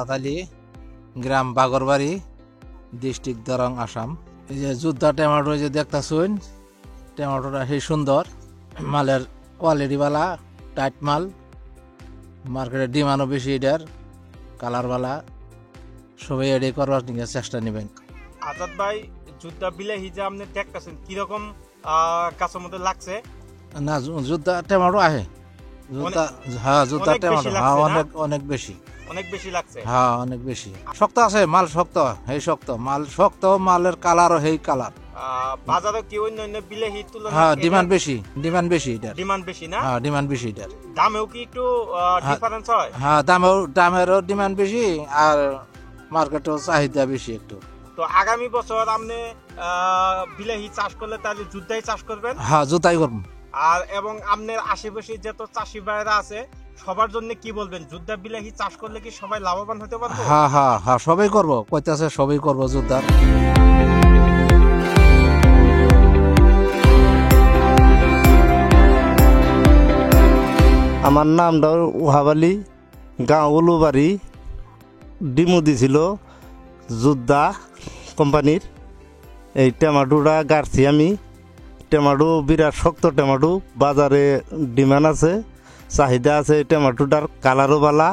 সাতালি, গ্রাম বাগরবাড়ি, district Darrang, Assam. এই যে যোদ্ধা টমেটো যে দেখতেছেন, টমেটোটা সেই সুন্দর, মালের কোয়ালিটিওয়ালা, টাইট মাল, মার্কেটের ডিমান্ডও বেশি, এটার কালারওয়ালা, সবাই এটাই করবার চেষ্টা নেবেন। আজাদ ভাই, যোদ্ধা বিলাহি যে আপনি দেখতেছেন কিরকম কাছের মধ্যে লাগছে? না, যোদ্ধা টমেটো আহে, যোদ্ধা টমেটো অনেক বেশি, অনেক বেশি লাগছে। হ্যাঁ, অনেক বেশি শক্ত আছে, মাল শক্ত, হেই শক্ত মাল, শক্ত মালের কালারও হেই কালার। বাজারে কি অন্য বিলাহির তুলনায় হ্যাঁ, ডিমান্ড বেশি এটার, ডিমান্ড বেশি না? হ্যাঁ, ডিমান্ড বেশি এটার। দামেও কি একটু ডিফারেন্স হয়? হ্যাঁ, দামেরও ডিমান্ড বেশি, আর মার্কেটেও চাহিদা বেশি একটু। তো আগামী বছর আপনি বিলাহি চাষ করলে তাহলে যোদ্ধাই চাষ করবেন? হ্যাঁ, যোদ্ধাই করব। আর এবং আপনার আশেপাশে যত চাষি ভাইরা আছে সবার জন্য কি বলবেন? যোদ্ধা বিলাহি চাষ করলে কি সবাই লাভবান হতে পারবে? হ্যাঁ হ্যাঁ হ্যাঁ, সবাই করবো, কইতাছে সবাই করবো যোদ্ধার। আমার নামটা ওহাব আলী, গাঁও উলুবাড়ি। ডিমু দিছিল যোদ্ধা কোম্পানির। এই টমেটোটা গাড়ছি আমি। টমেটো বিরাট শক্ত টমেটো, বাজারে ডিমান্ড আছে, চাহিদা আছে। এই টমেটোটার কালারও ভালা,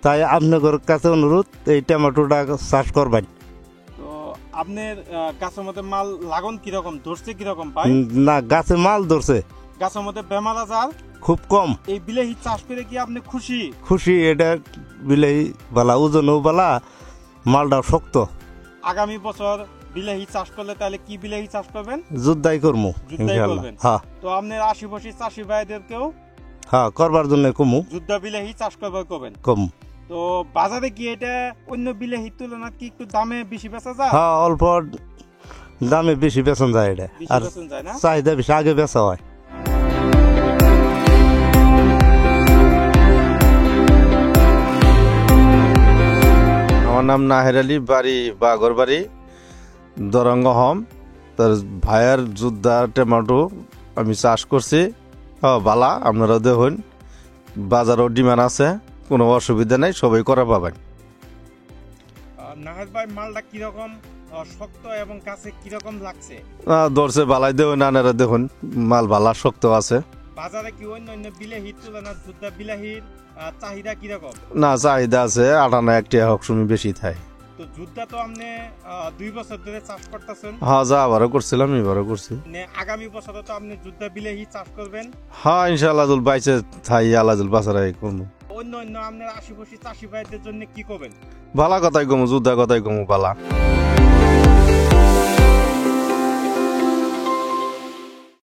তাই আপনাদের কাছে অনুরোধ এই টমেটোটা চাষ করবেন। তো আপনার গাছের মধ্যে মাল লাগন কিরকম ধরছে, কিরকম পাই? না, গাছে মাল ধরছে, গাছের মধ্যে বেমার আজার খুব কম। এই বিলাহি চাষ করে কি আপনি খুশি? খুশি, এটা বিলাহি বালা, ওজনও বালা, মালটাও শক্ত। আগামী বছর বিলাহি চাষ করলে তাহলে কি বিলাহি চাষ করবেন? যোদ্ধাই করবো ইনশাআল্লাহ। হ্যাঁ, তো আপনার আশেপাশে চাষি ভাইদেরকেও হ্যাঁ করবার জন্য কমু, যোদ্ধা বিলাহি চাষ করবার করবেন। কম। তো বাজারে কি এটা অন্য বিলাহির তুলনায় কি একটু দামে বেশি বেচা যায়? হ্যাঁ, অল্প দামে বেশি বেচন যায় এটা, আর চাহিদা বেশি, আগে বেচা হয়। আমার নাম নাহের আলী, বাড়ি বাগরবাড়ি, দরঙ্গ হম। তার ভাইয়ের যোদ্ধা টমেটো আমি চাষ করছি। বালা, আপনারা দেখুন, বাজারও ডিমান্ড আছে, কোনো অসুবিধা নেই, সবাই করা পাবেন। নাহের ভাই, মালটা কিরকম শক্ত এবং কাছে কিরকম লাগছে? ধরছে বালাই দেখুন, আনারা দেখুন, মাল বালা শক্ত আছে। বাজারে কি অন্য বিলাহির তুলনায় যোদ্ধা বিলাহির চাহিদা কিরকম? না, চাহিদা আছে, 58 হোক সময় বেশি থাকে। তো যোদ্ধা তো আপনি 2 বছর ধরে চাষ করতেছেন। হ্যাঁ, যা আবারও করছিলাম, এবারও করছি। আগামী বছরে তো আপনি যোদ্ধা বিলাহি চাষ করবেন। হ্যাঁ, ইনশাআল্লাহ বাইচে থাই, আল্লাহ বাসারাই করবো। অন্য আপনার আশেপাশে চাষি ভাইদের জন্য কি করবেন? ভালা কথাই কমু, যোদ্ধা কথাই কমু, বালা।